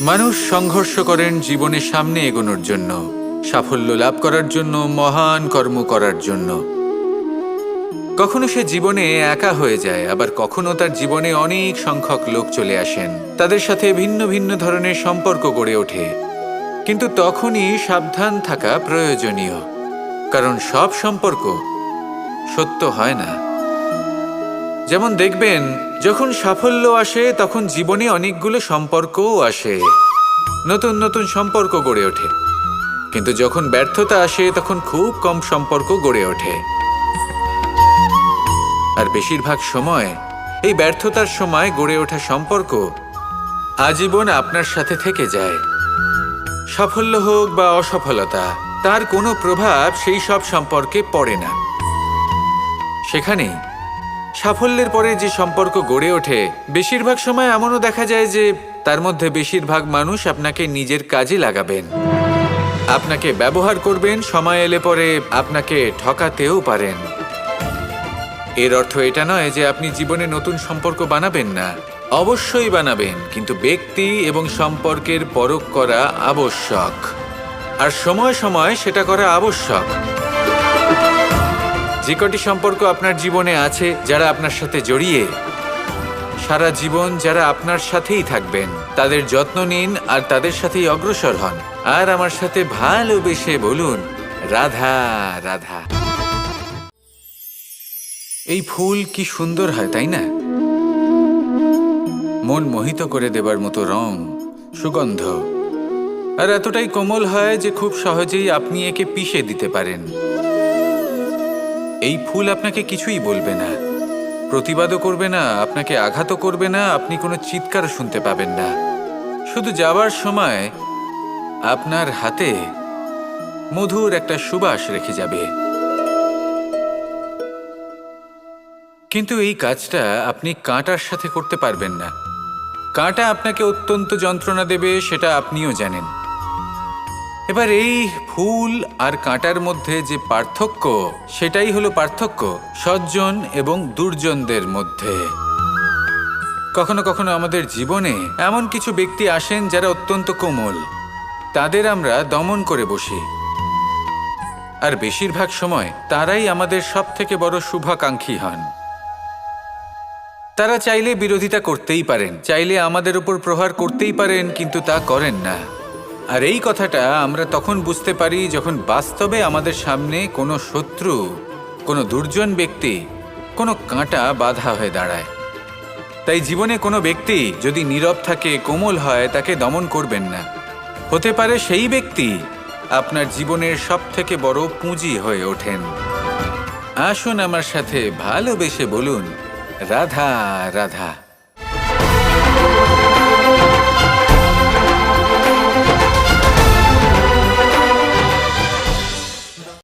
মানুষ সংঘর্ষ করেন জীবনে সামনে এগোনোর জন্য, সাফল্য লাভ করার জন্য, মহান কর্ম করার জন্য। কখনো সে জীবনে একা হয়ে যায়, আবার কখনো তার জীবনে অনেক সংখ্যক লোক চলে আসেন, তাদের সাথে ভিন্ন ভিন্ন ধরনের সম্পর্ক গড়ে ওঠে। কিন্তু তখনই সাবধান থাকা প্রয়োজনীয়, কারণ সব সম্পর্ক সত্য হয় না। যেমন দেখবেন, যখন সাফল্য আসে তখন জীবনে অনেকগুলো সম্পর্কও আসে, নতুন নতুন সম্পর্ক গড়ে ওঠে। কিন্তু যখন ব্যর্থতা আসে তখন খুব কম সম্পর্ক গড়ে ওঠে। আর বেশিরভাগ সময় এই ব্যর্থতার সময় গড়ে ওঠা সম্পর্ক আজীবন আপনার সাথে থেকে যায়। সাফল্য হোক বা অসফলতা, তার কোনো প্রভাব সেই সব সম্পর্কে পড়ে না। সেখানেই সাফল্যের পরে যে সম্পর্ক গড়ে ওঠে, বেশিরভাগ সময় এমনও দেখা যায় যে তার মধ্যে বেশিরভাগ মানুষ আপনাকে নিজের কাজে লাগাবেন, আপনাকে ব্যবহার করবেন, সময় এলে পরে আপনাকে ঠকাতেও পারেন। এর অর্থ এটা নয় যে আপনি জীবনে নতুন সম্পর্ক বানাবেন না, অবশ্যই বানাবেন, কিন্তু ব্যক্তি এবং সম্পর্কের পরখ করা আবশ্যক, আর সময় সময় সেটা করা আবশ্যক। যে কটি সম্পর্ক আপনার জীবনে আছে, যারা আপনার সাথে জড়িয়ে সারা জীবন, যারা আপনার সাথেই থাকবেন, তাদের যত্ন নিন আর তাদের সাথেই অগ্রসর হন। আর আমার সাথে ভালোবেসে বলুন, রাধা রাধা। এই ফুল কি সুন্দর হয়, তাই না? মন মোহিত করে দেবার মতো রং, সুগন্ধ, আর এতটাই কোমল হয় যে খুব সহজেই আপনি একে পিষে দিতে পারেন। এই ফুল আপনাকে কিছুই বলবে না, প্রতিবাদও করবে না, আপনাকে আঘাতও করবে না, আপনি কোনো চিৎকারও শুনতে পাবেন না। শুধু যাবার সময় আপনার হাতে মধুর একটা সুবাস রেখে যাবে। কিন্তু এই কাজটা আপনি কাঁটার সাথে করতে পারবেন না। কাঁটা আপনাকে অত্যন্ত যন্ত্রণা দেবে, সেটা আপনিও জানেন। এবার এই ফুল আর কাঁটার মধ্যে যে পার্থক্য, সেটাই হলো পার্থক্য সজ্জন এবং দুর্জনদের মধ্যে। কখনো কখনো আমাদের জীবনে এমন কিছু ব্যক্তি আসেন যারা অত্যন্ত কোমল, তাদের আমরা দমন করে বসি। আর বেশিরভাগ সময় তারাই আমাদের সবথেকে বড় শুভাকাঙ্ক্ষী হন। তারা চাইলে বিরোধিতা করতেই পারেন, চাইলে আমাদের উপর প্রহার করতেই পারেন, কিন্তু তা করেন না। আর এই কথাটা আমরা তখন বুঝতে পারি যখন বাস্তবে আমাদের সামনে কোনো শত্রু, কোনো দুর্জন ব্যক্তি, কোনো কাঁটা বাধা হয়ে দাঁড়ায়। তাই জীবনে কোনো ব্যক্তি যদি নীরব থাকে, কোমল হয়, তাকে দমন করবেন না। হতে পারে সেই ব্যক্তি আপনার জীবনের সবথেকে বড় পুঁজি হয়ে ওঠেন। আসুন আমার সাথে ভালোবেসে বলুন, রাধা রাধা।